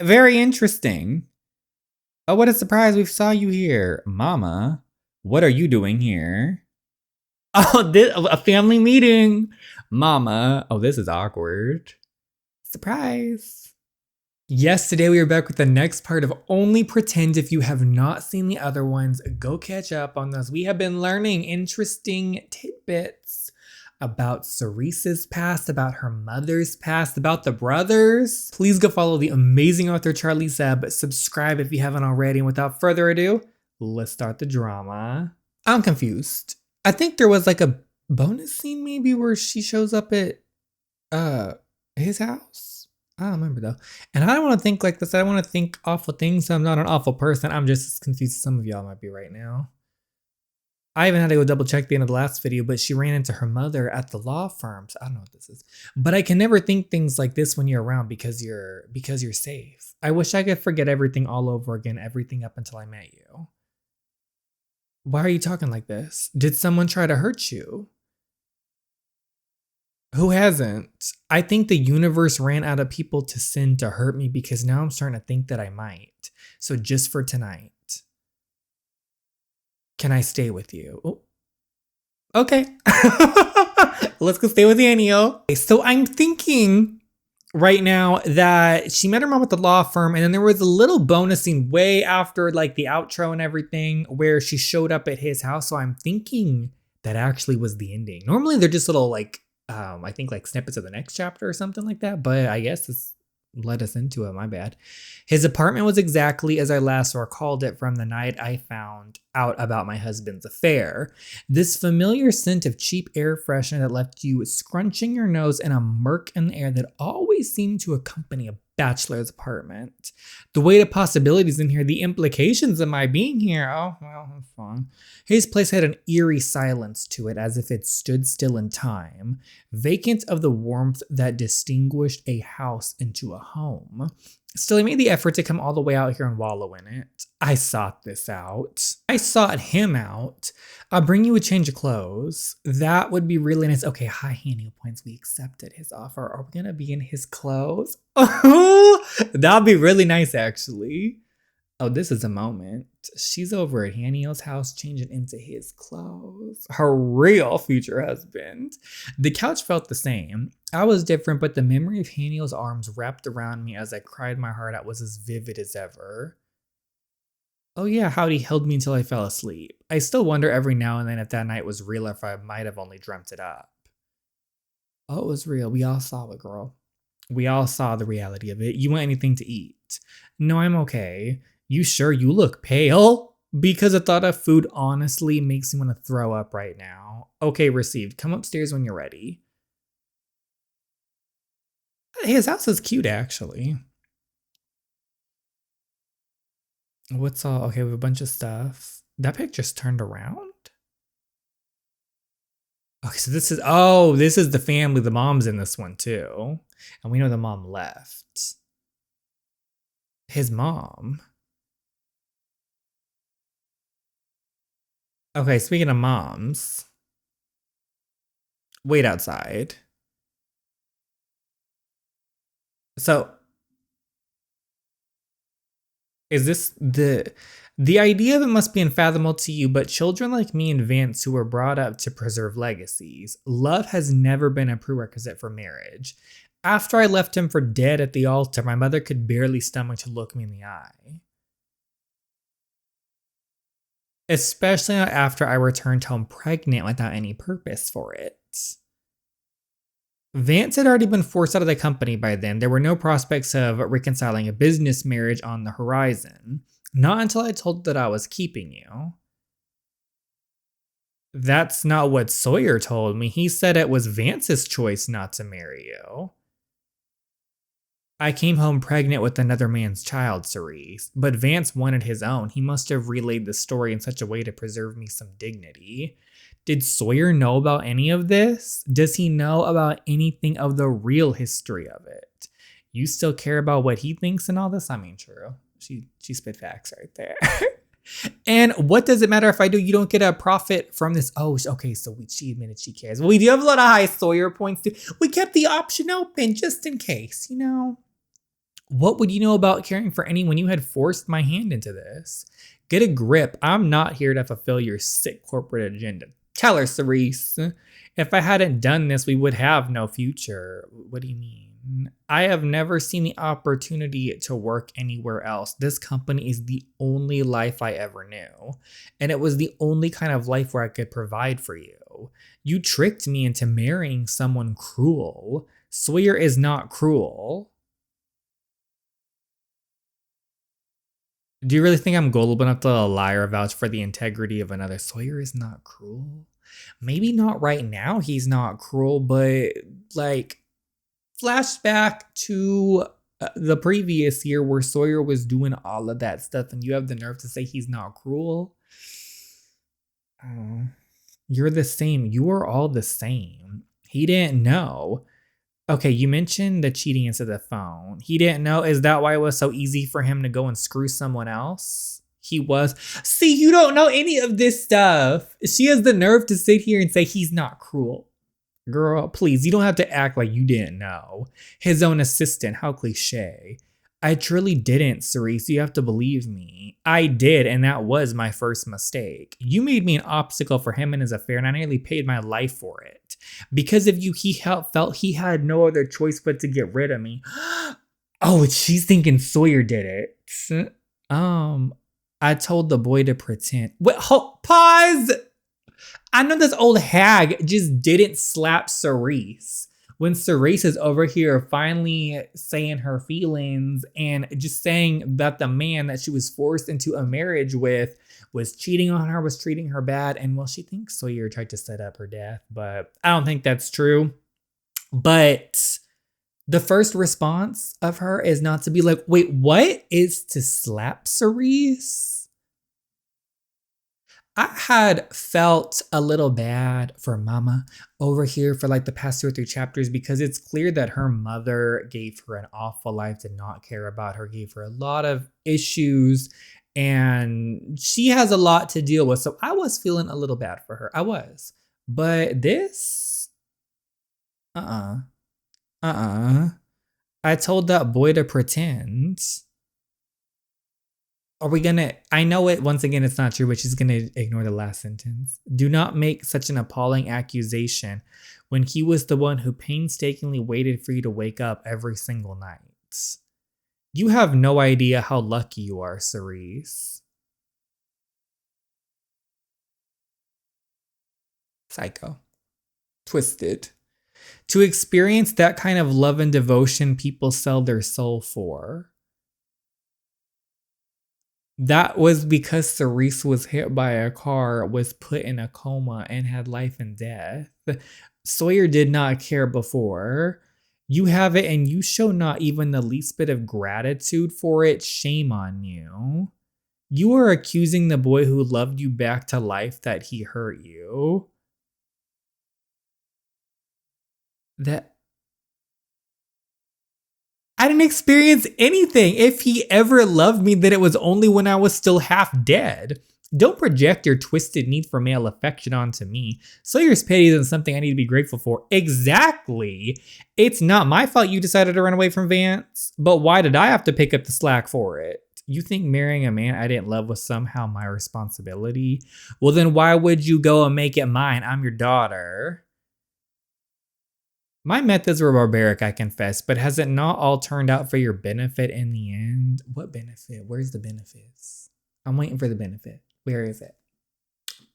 Very interesting. Oh, what a surprise. We saw you here. Mama, what are you doing here? Oh, this, a family meeting. Mama. Oh, this is awkward. Surprise. Yes, today we are back with the next part of Only Pretend. If you have not seen the other ones, go catch up on those. We have been learning interesting tidbits about Cerese's past, about her mother's past, about the brothers. Please go follow the amazing author Charlie Seb. Subscribe if you haven't already. And without further ado, let's start the drama. I'm confused. I think there was like a bonus scene maybe where she shows up at his house. I don't remember though. And I don't want to think like this. I don't want to think awful things. I'm not an awful person. I'm just as confused as some of y'all might be right now. I even had to go double check the end of the last video, but she ran into her mother at the law firm. So I don't know what this is. But I can never think things like this when you're around because you're safe. I wish I could forget everything all over again, everything up until I met you. Why are you talking like this? Did someone try to hurt you? Who hasn't? I think the universe ran out of people to send to hurt me because now I'm starting to think that I might. So just for tonight, can I stay with you? Oh, okay. Let's go stay with Haniel. So I'm thinking right now that she met her mom at the law firm, and then there was a little bonus scene way after like the outro and everything where she showed up at his house. So I'm thinking that actually was the ending. Normally they're just little like I think like snippets of the next chapter or something like that, but I guess this led us into it, my bad. His apartment was exactly as I last recalled it from the night I found out about my husband's affair. This familiar scent of cheap air freshener that left you scrunching your nose and a murk in the air that always seemed to accompany a bachelor's apartment. The weight of possibilities in here, the implications of my being here. Oh, well, that's fun. His place had an eerie silence to it, as if it stood still in time, vacant of the warmth that distinguished a house into a home. Still, he made the effort to come all the way out here and wallow in it. I sought this out. I sought him out. I'll bring you a change of clothes. That would be really nice. Okay, high Haniel points. We accepted his offer. Are we gonna be in his clothes? Oh, that'd be really nice, actually. Oh, this is a moment. She's over at Haniel's house changing into his clothes. Her real future husband. The couch felt the same. I was different, but the memory of Haniel's arms wrapped around me as I cried my heart out was as vivid as ever. Oh yeah, how he held me until I fell asleep. I still wonder every now and then if that night was real or if I might have only dreamt it up. Oh, it was real. We all saw it, girl. We all saw the reality of it. You want anything to eat? No, I'm okay. You sure? You look pale? Because the thought of food honestly makes me want to throw up right now. Okay, received. Come upstairs when you're ready. His house is cute, actually. What's all? Okay, we have a bunch of stuff. That pic just turned around? Okay, so this is the family. The mom's in this one too. And we know the mom left. His mom. Okay, speaking of moms. Wait outside. So is this the idea of it must be unfathomable to you, but children like me and Vance who were brought up to preserve legacies, love has never been a prerequisite for marriage. After I left him for dead at the altar, my mother could barely stomach to look me in the eye. Especially not after I returned home pregnant without any purpose for it. Vance had already been forced out of the company by then. There were no prospects of reconciling a business marriage on the horizon. Not until I told that I was keeping you. That's not what Sawyer told me. He said it was Vance's choice not to marry you. I came home pregnant with another man's child, Cerise, but Vance wanted his own. He must have relayed the story in such a way to preserve me some dignity. Did Sawyer know about any of this? Does he know about anything of the real history of it? You still care about what he thinks and all this? I mean, true. She spit facts right there. And what does it matter if I do? You don't get a profit from this. Oh, okay, so she admitted she cares. Well, we do have a lot of high Sawyer points too. We kept the option open just in case, you know. What would you know about caring for anyone? You had forced my hand into this. Get a grip. I'm not here to fulfill your sick corporate agenda. Tell her, Cerise. If I hadn't done this, we would have no future. What do you mean? I have never seen the opportunity to work anywhere else. This company is the only life I ever knew. And it was the only kind of life where I could provide for you. You tricked me into marrying someone cruel. Sawyer is not cruel. Do you really think I'm gullible enough to lie or vouch for the integrity of another? Sawyer is not cruel. Maybe not right now he's not cruel, but like flashback to the previous year where Sawyer was doing all of that stuff and you have the nerve to say he's not cruel. Oh, you're the same. You are all the same. He didn't know. Okay, you mentioned the cheating into the phone. He didn't know. Is that why it was so easy for him to go and screw someone else? He was. See, you don't know any of this stuff. She has the nerve to sit here and say he's not cruel. Girl, please, you don't have to act like you didn't know. His own assistant, how cliche. I truly didn't, Cerise. You have to believe me. I did, and that was my first mistake. You made me an obstacle for him and his affair, and I nearly paid my life for it. Because of you, he felt he had no other choice but to get rid of me. Oh, she's thinking Sawyer did it. I told the boy to pretend. Wait, pause! I know this old hag just didn't slap Cerise. When Cerise is over here finally saying her feelings and just saying that the man that she was forced into a marriage with was cheating on her, was treating her bad, and well, she thinks Sawyer tried to set up her death, but I don't think that's true. But the first response of her is not to be like, wait, what? Is to slap Cerise? I had felt a little bad for Mama over here for like the past 2 or 3 chapters because it's clear that her mother gave her an awful life, did not care about her, gave her a lot of issues, and she has a lot to deal with. So I was feeling a little bad for her. I was. But this, I told that boy to pretend. Are we gonna, I know it, once again, it's not true, but she's gonna ignore the last sentence. Do not make such an appalling accusation when he was the one who painstakingly waited for you to wake up every single night. You have no idea how lucky you are, Cerise. Psycho. Twisted. To experience that kind of love and devotion people sell their soul for. That was because Cerise was hit by a car, was put in a coma, and had life and death. Sawyer did not care before. You have it and you show not even the least bit of gratitude for it. Shame on you. You are accusing the boy who loved you back to life that he hurt you. That I didn't experience anything. If he ever loved me, then it was only when I was still half dead. Don't project your twisted need for male affection onto me. Sawyer's pity isn't something I need to be grateful for. Exactly. It's not my fault you decided to run away from Vance, but why did I have to pick up the slack for it? You think marrying a man I didn't love was somehow my responsibility? Well, then why would you go and make it mine? I'm your daughter. My methods were barbaric, I confess, but has it not all turned out for your benefit in the end? What benefit? Where's the benefits? I'm waiting for the benefit. Where is it?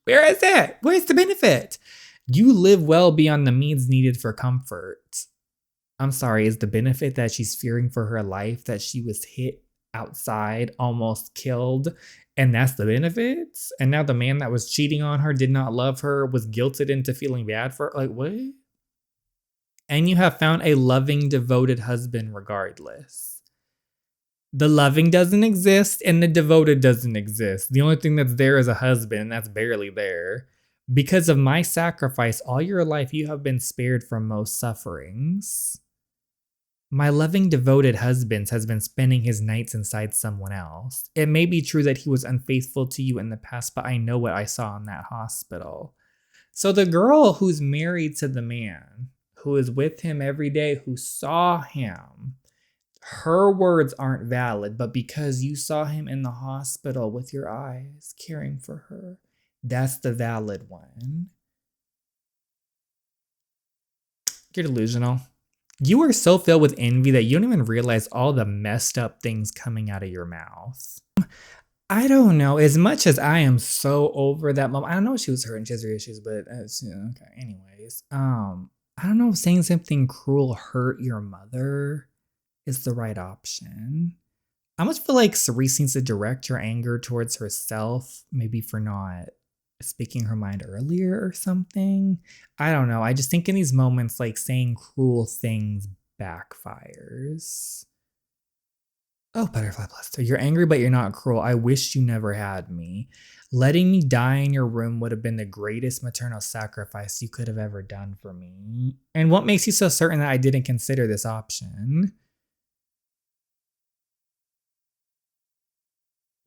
Where is it? Where's the benefit? You live well beyond the means needed for comfort. I'm sorry, is the benefit that she's fearing for her life, that she was hit outside, almost killed, and that's the benefits? And now the man that was cheating on her, did not love her, was guilted into feeling bad for her? Like, what? And you have found a loving, devoted husband regardless. The loving doesn't exist and the devoted doesn't exist. The only thing that's there is a husband, and that's barely there. Because of my sacrifice, all your life you have been spared from most sufferings. My loving, devoted husband has been spending his nights inside someone else. It may be true that he was unfaithful to you in the past, but I know what I saw in that hospital. So the girl who's married to the man, who is with him every day, who saw him, Her words aren't valid, but because you saw him in the hospital with your eyes, caring for her, that's the valid one. You're delusional. You are so filled with envy that you don't even realize all the messed up things coming out of your mouth. I don't know. As much as I am so over that mom, I don't know if she was hurt and she has her issues, but okay. Anyways, I don't know if saying something cruel hurt your mother is the right option. I almost feel like Cerise needs to direct her anger towards herself, maybe for not speaking her mind earlier or something. I don't know. I just think in these moments, like saying cruel things backfires. Oh, butterfly blister. You're angry, but you're not cruel. I wish you never had me. Letting me die in your room would have been the greatest maternal sacrifice you could have ever done for me. And what makes you so certain that I didn't consider this option?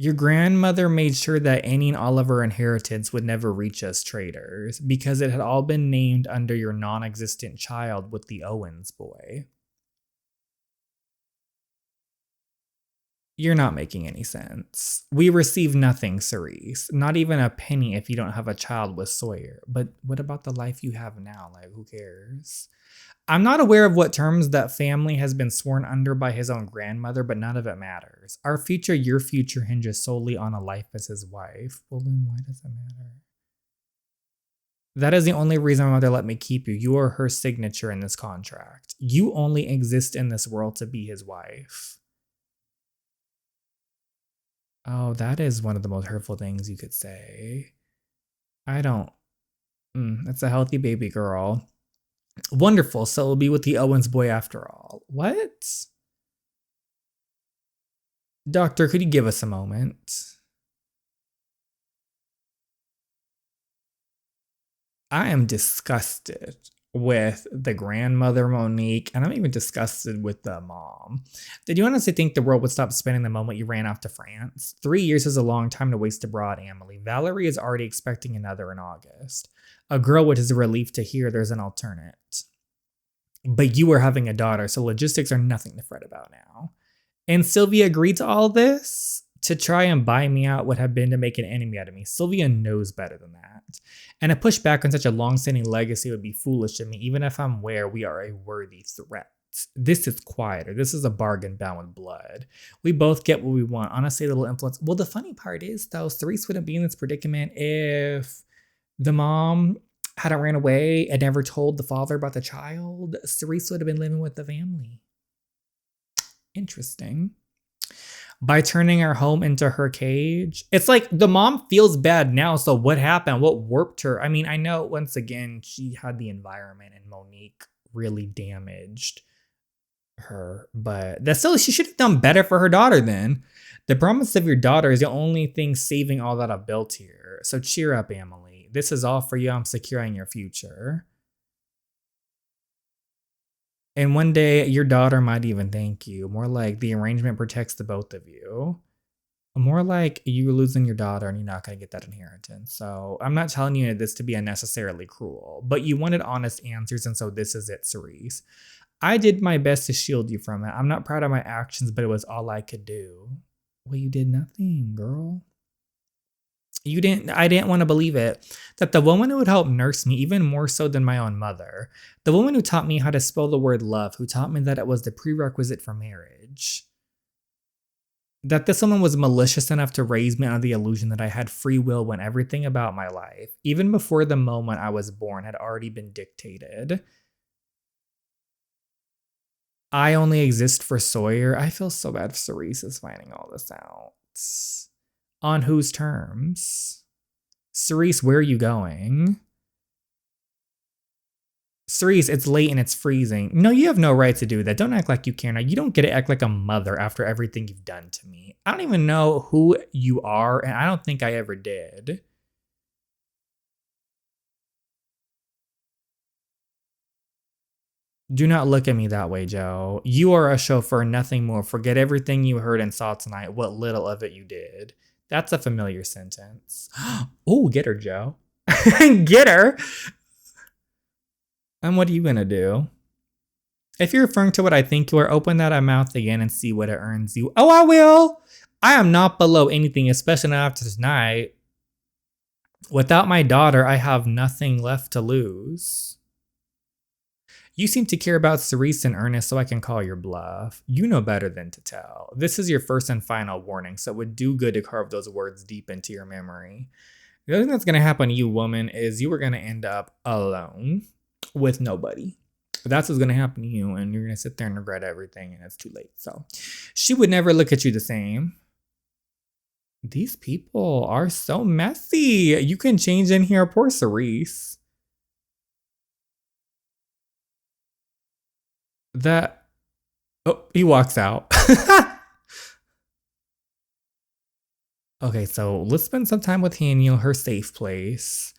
Your grandmother made sure that any and all of her inheritance would never reach us traitors because it had all been named under your non-existent child with the Owens boy. You're not making any sense. We receive nothing, Cerise. Not even a penny if you don't have a child with Sawyer. But what about the life you have now? Like, who cares? I'm not aware of what terms that family has been sworn under by his own grandmother, but none of it matters. Our future, your future, hinges solely on a life as his wife. Well, then why does it matter? That is the only reason my mother let me keep you. You are her signature in this contract. You only exist in this world to be his wife. Oh, that is one of the most hurtful things you could say. I don't. It's a healthy baby girl. Wonderful. So it'll be with the Owens boy after all. What? Doctor, could you give us a moment? I am disgusted with the grandmother Monique, and I'm even disgusted with the mom. Did you honestly think the world would stop spinning the moment you ran off to France? 3 years is a long time to waste abroad, Emily. Valerie is already expecting another in August. A girl, which is a relief to hear there's an alternate. But you are having a daughter, so logistics are nothing to fret about now. And Sylvia agreed to all this to try and buy me out would have been to make an enemy out of me. Sylvia knows better than that. And to push back on such a long-standing legacy would be foolish of me, even if I'm aware we are a worthy threat. This is quieter. This is a bargain bound with blood. We both get what we want. Honestly, a little influence. Well, the funny part is, though, Cerise wouldn't be in this predicament if the mom hadn't ran away and never told the father about the child. Cerise would have been living with the family. Interesting. By turning her home into her cage. It's like the mom feels bad now. So what happened? What warped her? I mean, I know once again, she had the environment and Monique really damaged her, but that's still, she should have done better for her daughter then. The promise of your daughter is the only thing saving all that I've built here. So cheer up, Emily. This is all for you. I'm securing your future. And one day, your daughter might even thank you. More like the arrangement protects the both of you. More like you're losing your daughter and you're not going to get that inheritance. So I'm not telling you this to be unnecessarily cruel, but you wanted honest answers, and so this is it, Cerise. I did my best to shield you from it. I'm not proud of my actions, but it was all I could do. Well, you did nothing, girl. I didn't want to believe it, that the woman who would help nurse me even more so than my own mother, the woman who taught me how to spell the word love, who taught me that it was the prerequisite for marriage, that this woman was malicious enough to raise me under the illusion that I had free will when everything about my life, even before the moment I was born, had already been dictated. I only exist for Sawyer. I feel so bad if Cerise is finding all this out. On whose terms? Cerise, where are you going? Cerise, it's late and it's freezing. No, you have no right to do that. Don't act like you care now. You don't get to act like a mother after everything you've done to me. I don't even know who you are, and I don't think I ever did. Do not look at me that way, Joe. You are a chauffeur, nothing more. Forget everything you heard and saw tonight, what little of it you did. That's a familiar sentence. Oh, get her, Joe. Get her. And what are you going to do? If you're referring to what I think you are, open that mouth again and see what it earns you. Oh, I will. I am not below anything, especially not after tonight. Without my daughter, I have nothing left to lose. You seem to care about Cerise and Ernest, so I can call your bluff. You know better than to tell. This is your first and final warning, so it would do good to carve those words deep into your memory. The other thing that's going to happen to you, woman, is you are going to end up alone with nobody. That's what's going to happen to you, and you're going to sit there and regret everything, and it's too late. So she would never look at you the same. These people are so messy. You can change in here. Poor Cerise. Oh, he walks out. Okay, so let's spend some time with Haniel, her safe place.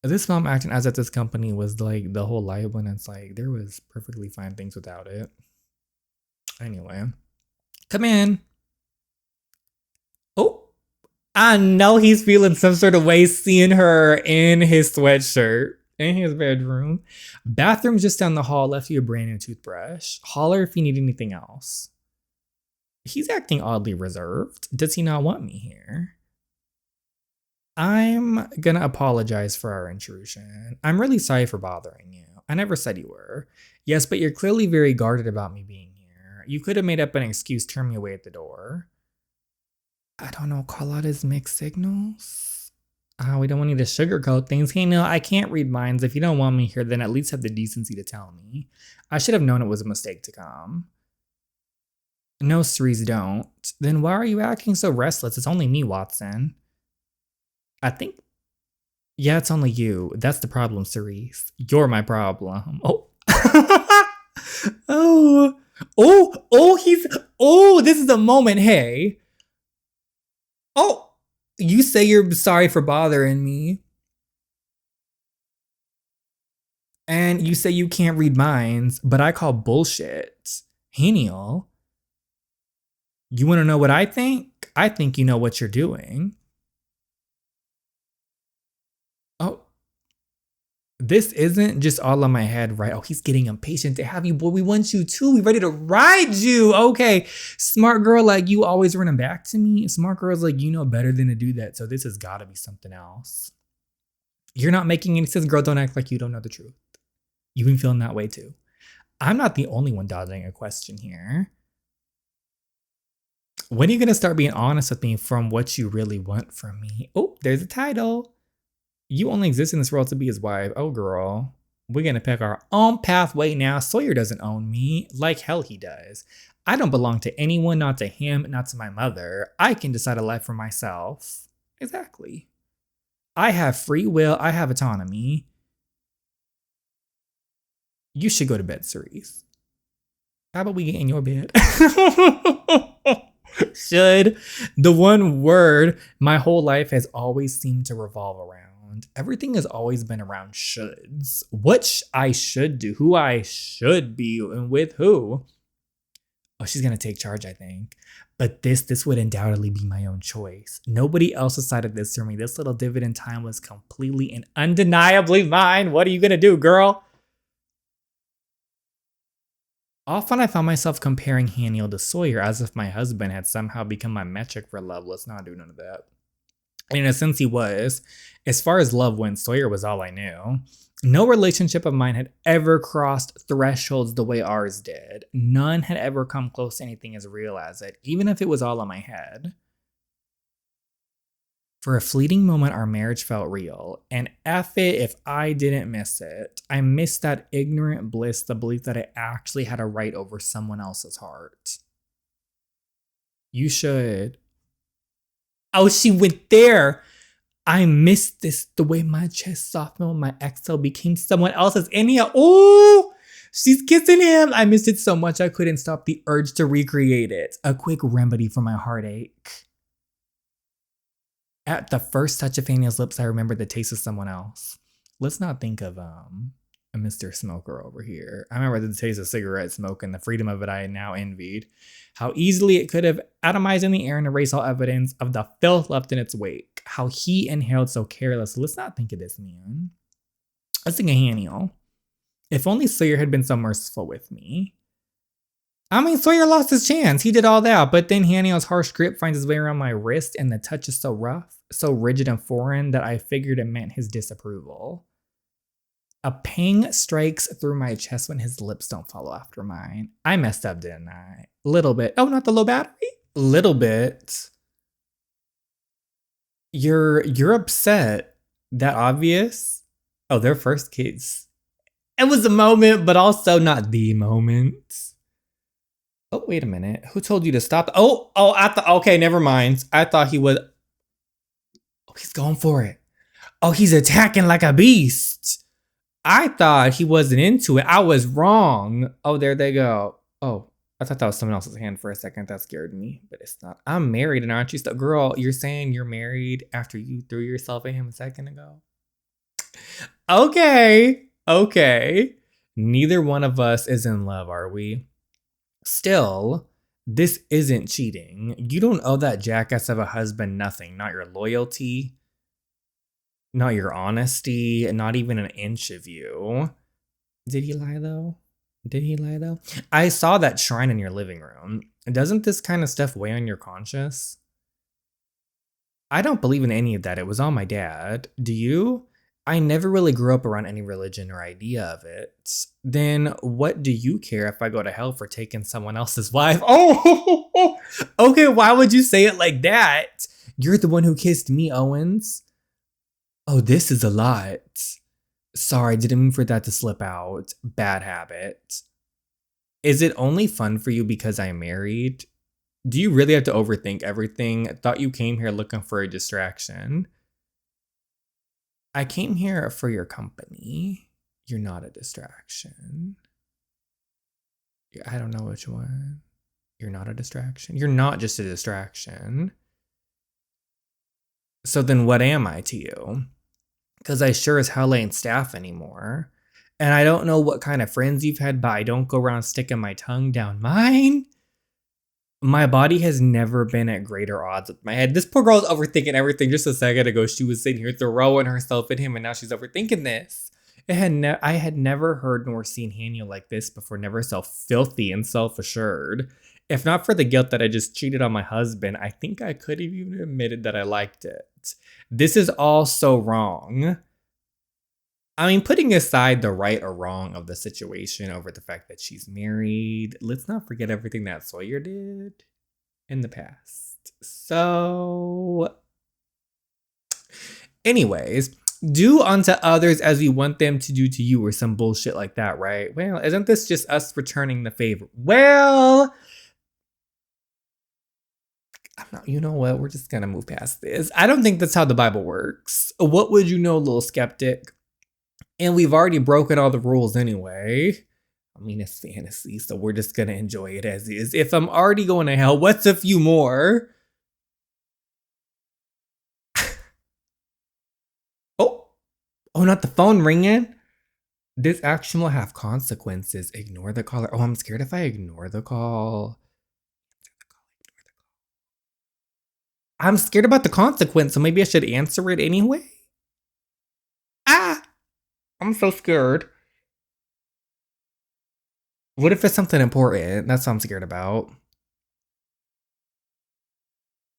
This mom acting as if this company was like the whole life when it's like there was perfectly fine things without it. Anyway, come in. Oh, I know he's feeling some sort of way seeing her in his sweatshirt in his bedroom. Bathroom just down the hall, left you a brand new toothbrush. Holler if you need anything else. He's acting oddly reserved. Does he not want me here? I'm gonna apologize for our intrusion. I'm really sorry for bothering you. I never said you were. Yes, but you're clearly very guarded about me being here. You could have made up an excuse, turn me away at the door. I don't know, call out his mixed signals? We don't want you to sugarcoat things. Hey, no, I can't read minds. If you don't want me here, then at least have the decency to tell me. I should have known it was a mistake to come. No, Cerise, don't. Then why are you acting so restless? It's only me, Watson. I think... Yeah, it's only you. That's the problem, Cerise. You're my problem. Oh. This is the moment, hey. Oh, you say you're sorry for bothering me. And you say you can't read minds, but I call bullshit. Haniel. You want to know what I think? I think you know what you're doing. Oh, this isn't just all on my head, right? Oh, he's getting impatient to have you, boy. We want you too. We ready to ride you. Okay, smart girl like you always running back to me. Smart girls like you know better than to do that. So this has got to be something else. You're not making any sense, girl. Don't act like you don't know the truth. You've been feeling that way too. I'm not the only one dodging a question here. When are you going to start being honest with me from what you really want from me? Oh, there's a title. You only exist in this world to be his wife. Oh, girl. We're going to pick our own pathway now. Sawyer doesn't own me. Like hell he does. I don't belong to anyone, not to him, not to my mother. I can decide a life for myself. Exactly. I have free will. I have autonomy. You should go to bed, Cerise. How about we get in your bed? Should. The one word my whole life has always seemed to revolve around. Everything has always been around shoulds. What I should do, who I should be, and with who. Oh, she's going to take charge, I think. But this would undoubtedly be my own choice. Nobody else decided this for me. This little dividend time was completely and undeniably mine. What are you going to do, girl? Often I found myself comparing Haniel to Sawyer as if my husband had somehow become my metric for love. Let's not do none of that. In a sense, he was. As far as love went, Sawyer was all I knew. No relationship of mine had ever crossed thresholds the way ours did. None had ever come close to anything as real as it, even if it was all in my head. For a fleeting moment, our marriage felt real, and F it if I didn't miss it. I missed that ignorant bliss, the belief that I actually had a right over someone else's heart. You should. Oh, she went there. I missed this, the way my chest softened when my exhale became someone else's. Anyhow, oh, she's kissing him. I missed it so much I couldn't stop the urge to recreate it. A quick remedy for my heartache. At the first touch of Haniel's lips, I remembered the taste of someone else. Let's not think of a Mr. Smoker over here. I remember the taste of cigarette smoke and the freedom of it I now envied. How easily it could have atomized in the air and erased all evidence of the filth left in its wake. How he inhaled so careless. Let's not think of this man. Let's think of Haniel. If only Sawyer had been so merciful with me. I mean, Sawyer lost his chance. He did all that, but then Haniel's harsh grip finds his way around my wrist, and the touch is so rough, so rigid and foreign that I figured it meant his disapproval. A pang strikes through my chest when his lips don't follow after mine. I messed up, didn't I? Little bit. Oh, not the low battery? Little bit. You're upset. That obvious? Oh, their first kiss. It was a moment, but also not the moment. Oh, wait a minute. Who told you to stop? Okay, never mind. I thought he would. Oh, he's going for it. Oh, he's attacking like a beast. I thought he wasn't into it. I was wrong. Oh, there they go. Oh, I thought that was someone else's hand for a second. That scared me, but it's not. I'm married and aren't you still? Girl, you're saying you're married after you threw yourself at him a second ago? Okay. Neither one of us is in love, are we? Still, this isn't cheating. You don't owe that jackass of a husband nothing. Not your loyalty, not your honesty, and not even an inch of you. Did he lie though? I saw that shrine in your living room. Doesn't this kind of stuff weigh on your conscience? I don't believe in any of that. It was all my dad. Do you? I never really grew up around any religion or idea of it. Then what do you care if I go to hell for taking someone else's wife? Oh, okay. Why would you say it like that? You're the one who kissed me, Owens. Oh, this is a lot. Sorry, didn't mean for that to slip out. Bad habit. Is it only fun for you because I'm married? Do you really have to overthink everything? Thought you came here looking for a distraction. I came here for your company. You're not a distraction. I don't know which one. You're not a distraction. You're not just a distraction. So then what am I to you? Because I sure as hell ain't staff anymore. And I don't know what kind of friends you've had, but I don't go around sticking my tongue down mine. My body has never been at greater odds with my head. This poor girl's overthinking everything. Just a second ago, she was sitting here throwing herself at him, and now she's overthinking this. I had never heard nor seen Haniel like this before, never so filthy and self-assured. If not for the guilt that I just cheated on my husband, I think I could have even admitted that I liked it. This is all so wrong. I mean, putting aside the right or wrong of the situation over the fact that she's married, let's not forget everything that Sawyer did in the past. So, anyways, do unto others as we want them to do to you or some bullshit like that, right? Well, isn't this just us returning the favor? Well, you know what? We're just going to move past this. I don't think that's how the Bible works. What would you know, little skeptic? And we've already broken all the rules anyway. I mean, it's fantasy, so we're just going to enjoy it as is. If I'm already going to hell, what's a few more? Oh, not the phone ringing. This action will have consequences. Ignore the caller. Oh, I'm scared if I ignore the call. I'm scared about the consequence, so maybe I should answer it anyway. I'm so scared. What if it's something important? That's what I'm scared about.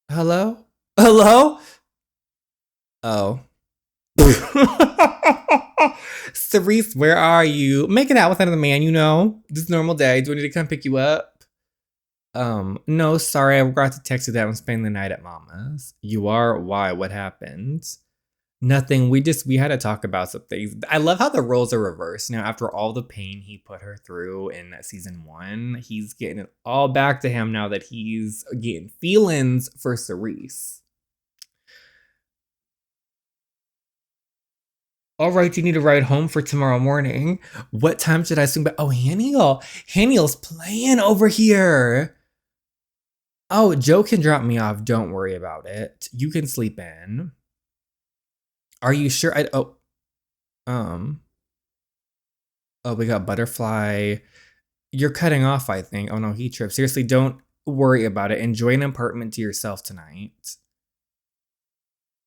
Hello? Oh. Cerise, where are you? Making out with another man, you know. This normal day. Do I need to come pick you up? No, sorry. I forgot to text you that I'm spending the night at Mama's. You are? Why? What happened? Nothing. We had to talk about some things. I love how the roles are reversed. Now, after all the pain he put her through in season 1, he's getting it all back to him now that he's getting feelings for Cerise. All right, you need to ride home for tomorrow morning. What time should I swing back? Oh, Haniel's playing over here. Oh, Joe can drop me off. Don't worry about it. You can sleep in. Are you sure? We got Butterfly. You're cutting off, I think. Oh no, he tripped. Seriously, don't worry about it. Enjoy an apartment to yourself tonight.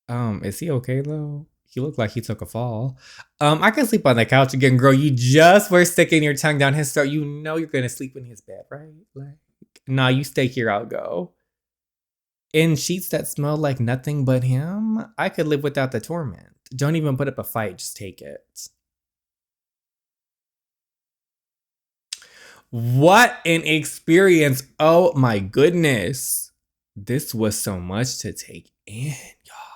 Is he okay though? He looked like he took a fall. I can sleep on the couch again, girl. You just were sticking your tongue down his throat. You know you're gonna sleep in his bed, right? Like, nah, you stay here, I'll go. In sheets that smell like nothing but him, I could live without the torment. Don't even put up a fight, just take it. What an experience. Oh my goodness. This was so much to take in, y'all.